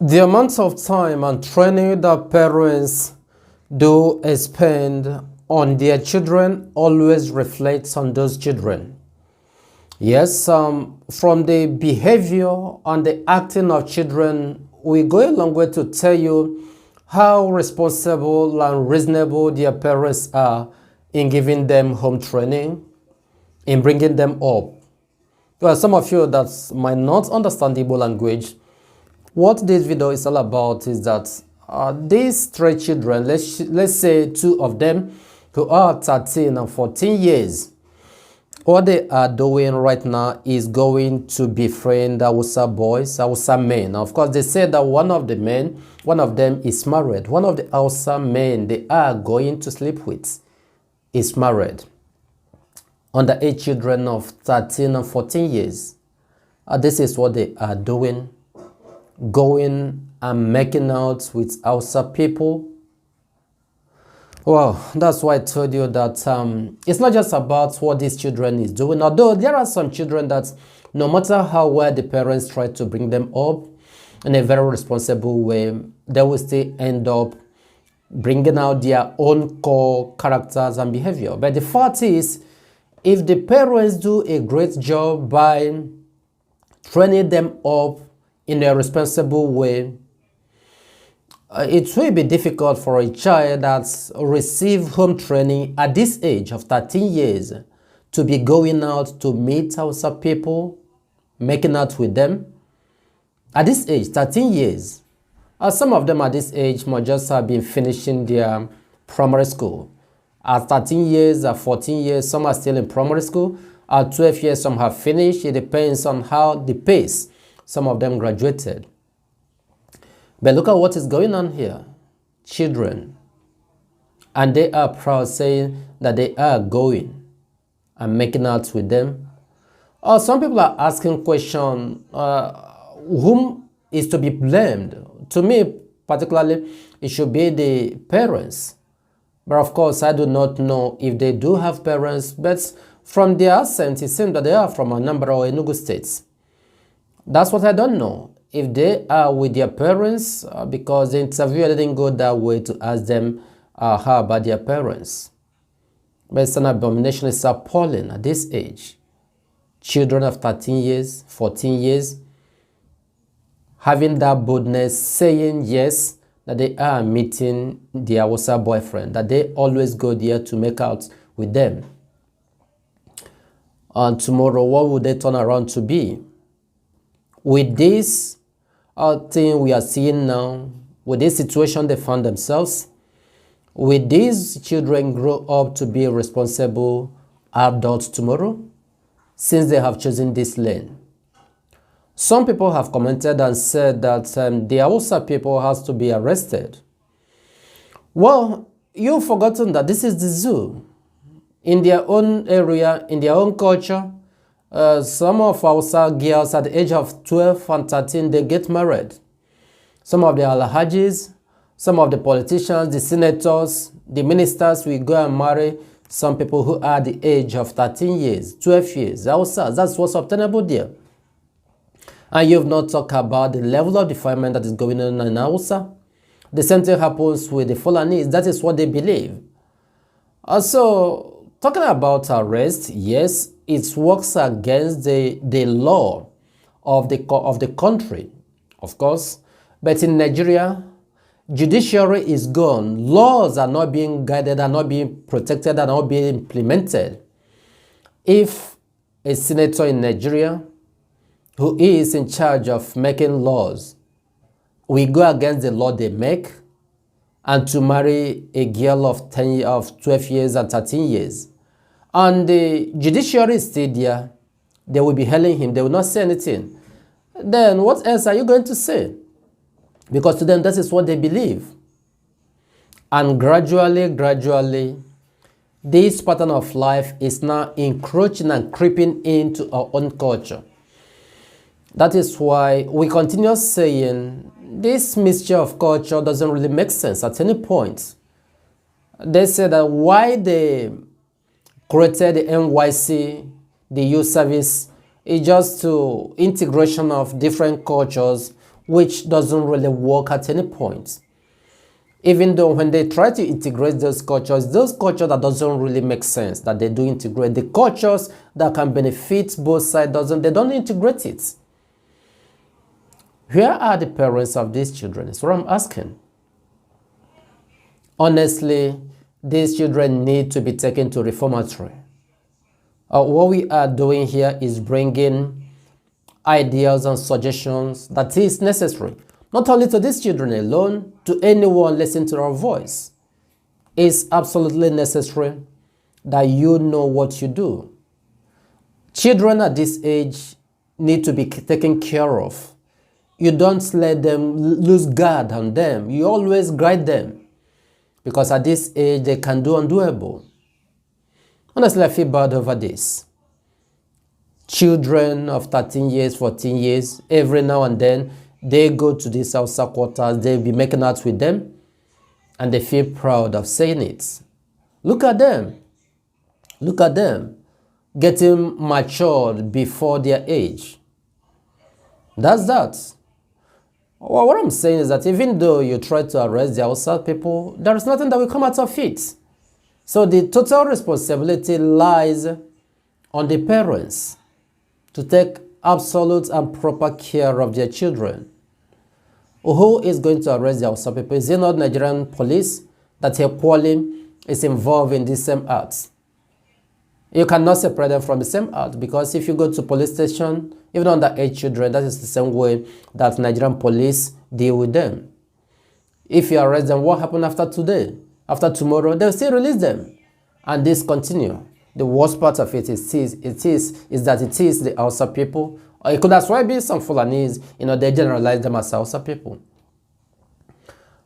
The amount of time and training that parents do spend on their children always reflects on those children. Yes, from the behavior and the acting of children, we go a long way to tell you how responsible and reasonable their parents are in giving them home training, in bringing them up. Well, some of you that might not understand Igbo language, what this video is all about is that these three children, let's say two of them who are 13 and 14 years, what they are doing right now is going to befriend Hausa boys, Hausa men. Now, of course, they say that one of them is married. One of the Hausa men they are going to sleep with is married. Underage children of 13 and 14 years. This is what they are doing. Going and making out with Hausa people. Well, that's why I told you that it's not just about what these children is doing. Although there are some children that no matter how well the parents try to bring them up in a very responsible way, they will still end up bringing out their own core characters and behavior. But the fact is, if the parents do a great job by training them up in a responsible way, it will be difficult for a child that's received home training at this age of 13 years to be going out to meet Hausa people, making out with them. At this age, 13 years, some of them at this age might just have been finishing their primary school. At 13 years, at 14 years, some are still in primary school. At 12 years, some have finished. It depends on how the pace some of them graduated. But look at what is going on here. Children. And they are proud saying that they are going and making out with them. Some people are asking question, whom is to be blamed? To me, particularly, it should be the parents. But of course, I do not know if they do have parents. But from their accent, it seems that they are from Anambra or Enugu states. That's what I don't know. If they are with their parents, because the interview didn't go that way to ask them how about their parents. But it's an abomination. It's appalling at this age. Children of 13 years, 14 years, having that boldness, saying yes, that they are meeting their Hausa boyfriend, that they always go there to make out with them. And tomorrow, what would they turn around to be? With this thing we are seeing now, with this situation they found themselves, will these children grow up to be responsible adults tomorrow, since they have chosen this lane? Some people have commented and said that the Hausa people has to be arrested. Well, you've forgotten that this is the zoo. In their own area, in their own culture, some of Hausa girls at the age of 12 and 13, they get married. Some of the alhajis, some of the politicians, the senators, the ministers will go and marry some people who are the age of 13 years, 12 years. Hausa, that's what's obtainable there. And you've not talked about the level of defilement that is going on in Hausa. The same thing happens with the Fulanis. That is what they believe. Also, talking about arrest, yes, it works against the law of the country, of course. But in Nigeria, judiciary is gone. Laws are not being guided, are not being protected, are not being implemented. If a senator in Nigeria who is in charge of making laws we go against the law they make, and to marry a girl of 12 years and 13 years, and the judiciary is still there, they will be hailing him, they will not say anything, then what else are you going to say? Because to them, that is what they believe. And gradually, this pattern of life is now encroaching and creeping into our own culture. That is why we continue saying this mixture of culture doesn't really make sense at any point. They say that why they created the NYC, the youth service, is just to integration of different cultures which doesn't really work at any point. Even though when they try to integrate those cultures that doesn't really make sense, that they do integrate, the cultures that can benefit both sides, they don't integrate it. Where are the parents of these children? Is what I'm asking. Honestly, these children need to be taken to reformatory. What we are doing here is bringing ideas and suggestions that is necessary, not only to these children alone, to anyone listening to our voice. It's absolutely necessary that you know what you do. Children at this age need to be taken care of. You don't let them lose guard on them. You always guide them, because at this age they can do undoable. Honestly, I feel bad over this. Children of 13 years, 14 years, every now and then, they go to these Hausa quarters, they'll be making out with them, and they feel proud of saying it. Look at them. Look at them getting matured before their age. That's that. Well, what I'm saying is that even though you try to arrest the Hausa people, there is nothing that will come out of it. So the total responsibility lies on the parents to take absolute and proper care of their children. Who is going to arrest the Hausa people? Is it not Nigerian police that equally is involved in this same act? You cannot separate them from the same act, because if you go to police station, even underage children, that is the same way that Nigerian police deal with them. If you arrest them, what happened after today? After tomorrow, they'll still release them. And this continue. The worst part of it is that it is the Hausa people. Or it could as well be some Fulanese, they generalize them as Hausa people.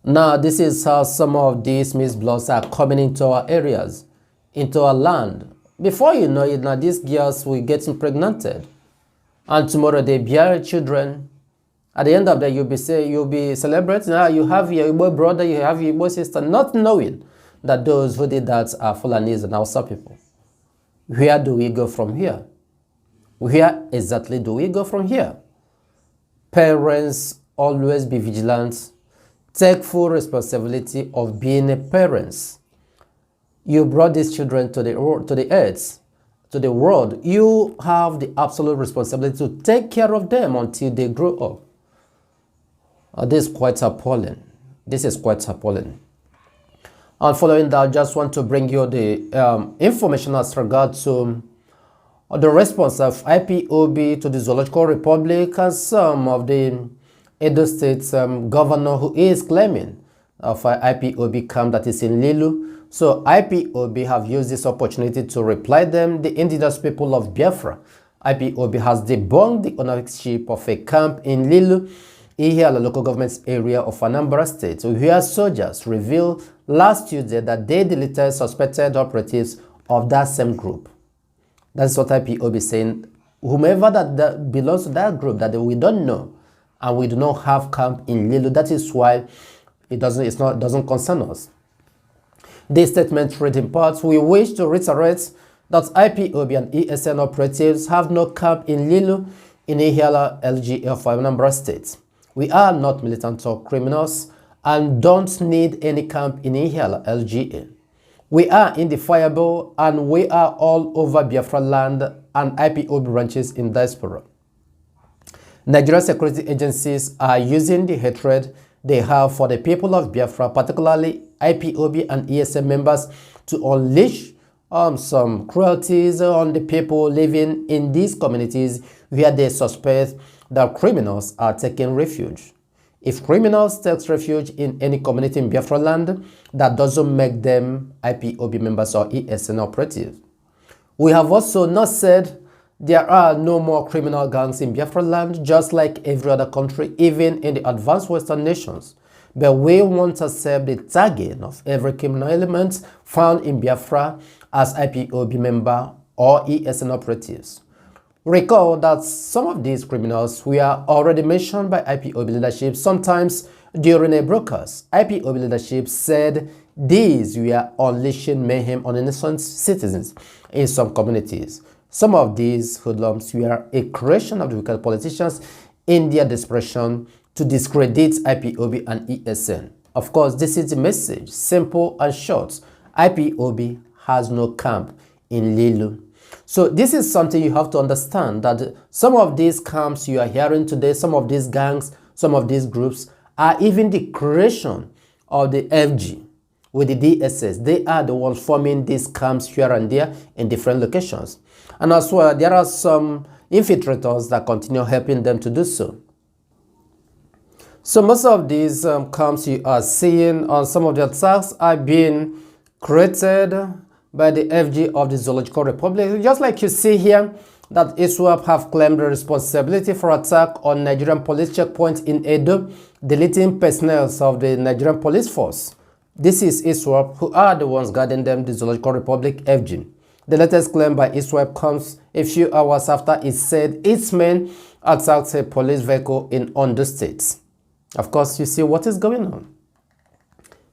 Now, this is how some of these mixed bloods are coming into our areas, into our land. Before you know it, now these girls will get impregnated. And tomorrow they bear children. At the end of the day, you'll be celebrating. You have your Igbo brother, you have your Igbo sister, not knowing that those who did that are Fulanese and Hausa people. Where do we go from here? Where exactly do we go from here? Parents, always be vigilant. Take full responsibility of being a parent. You brought these children to the earth, to the world. You have the absolute responsibility to take care of them until they grow up. This is quite appalling. This is quite appalling. And following that, I just want to bring you the information as regards to the response of IPOB to the Zoological Republic and some of the Edo State governor who is claiming of IPOB camp that is in Lilu. So IPOB have used this opportunity to reply them, the indigenous people of Biafra. IPOB has debunked the ownership of a camp in Lilu, Ihiala local government area of Anambra State, where soldiers revealed last Tuesday that they deleted suspected operatives of that same group. That's what IPOB is saying. Whomever that belongs to that group that we don't know, and we do not have camp in Lilu, that is why it doesn't concern us. This statement read in part, we wish to reiterate that IPOB and ESN operatives have no camp in Lilu in Ihiala LGA of Anambra State. We are not militant or criminals and don't need any camp in Ihiala LGA. We are indefilable and we are all over Biafra land and IPOB branches in diaspora. Nigerian security agencies are using the hatred they have for the people of Biafra, particularly IPOB and ESM members, to unleash some cruelties on the people living in these communities where they suspect that criminals are taking refuge. If criminals take refuge in any community in Biafra land, that doesn't make them IPOB members or ESN operatives. We have also not said there are no more criminal gangs in Biafra land, just like every other country, even in the advanced Western nations. But we want to accept the tagging of every criminal element found in Biafra as IPOB member or ESN operatives. Recall that some of these criminals were already mentioned by IPOB leadership. Sometimes during a broadcast, IPOB leadership said these were unleashing mayhem on innocent citizens in some communities. Some of these hoodlums were a creation of the wicked politicians in their desperation to discredit IPOB and ESN. Of course, this is the message, simple and short. IPOB has no camp in Lilu. So this is something you have to understand, that some of these camps you are hearing today, some of these gangs, some of these groups are even the creation of the FG with the DSS. They are the ones forming these camps here and there in different locations. And as well, there are some infiltrators that continue helping them to do so. So most of these camps you are seeing on some of the attacks are being created by the FG of the Zoological Republic. Just like you see here, that ISWAP have claimed the responsibility for attack on Nigerian police checkpoints in Edo, deleting personnel of the Nigerian police force. This is ISWAP, who are the ones guarding them, the Zoological Republic FG. The latest claim by ISWAP comes a few hours after it said its men attacked a police vehicle in Ondo State. Of course, you see what is going on.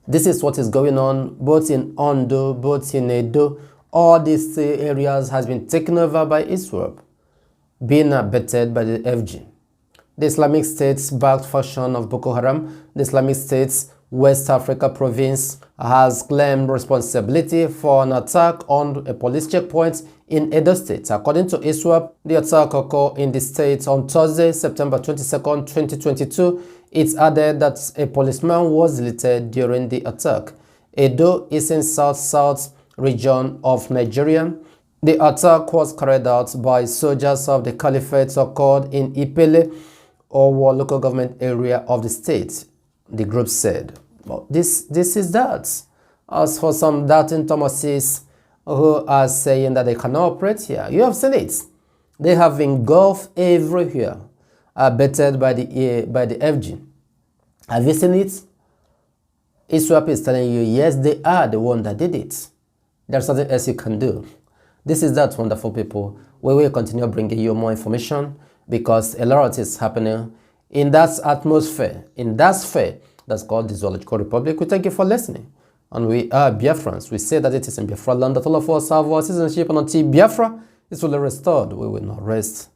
This is what is going on both in Ondo, both in Edo. All these areas has been taken over by ISWAP, being abetted by the FG. The Islamic State's backed faction of Boko Haram, the Islamic State's West Africa province, has claimed responsibility for an attack on a police checkpoint in Edo State. According to ISWAP, the attack occurred in the state on Thursday, September 22nd, 2022. It added that a policeman was deleted during the attack. Edo is in south-south region of Nigeria. The attack was carried out by soldiers of the Caliphate, occurred in Ipele, or local government area of the state, the group said. Well, this is that. As for some doubting Thomases who are saying that they cannot operate here, you have seen it. They have engulfed everywhere, abetted by the FG. Have you seen it? ISWAP is telling you, yes, they are the one that did it. There's something else you can do. This is that, wonderful people. We will continue bringing you more information because a lot is happening in that atmosphere, in that sphere that's called the Zoological Republic. We thank you for listening. And we are Biafrans. We say that it is in Biafra land that all of us have our citizenship, and until Biafra is fully restored, we will not rest.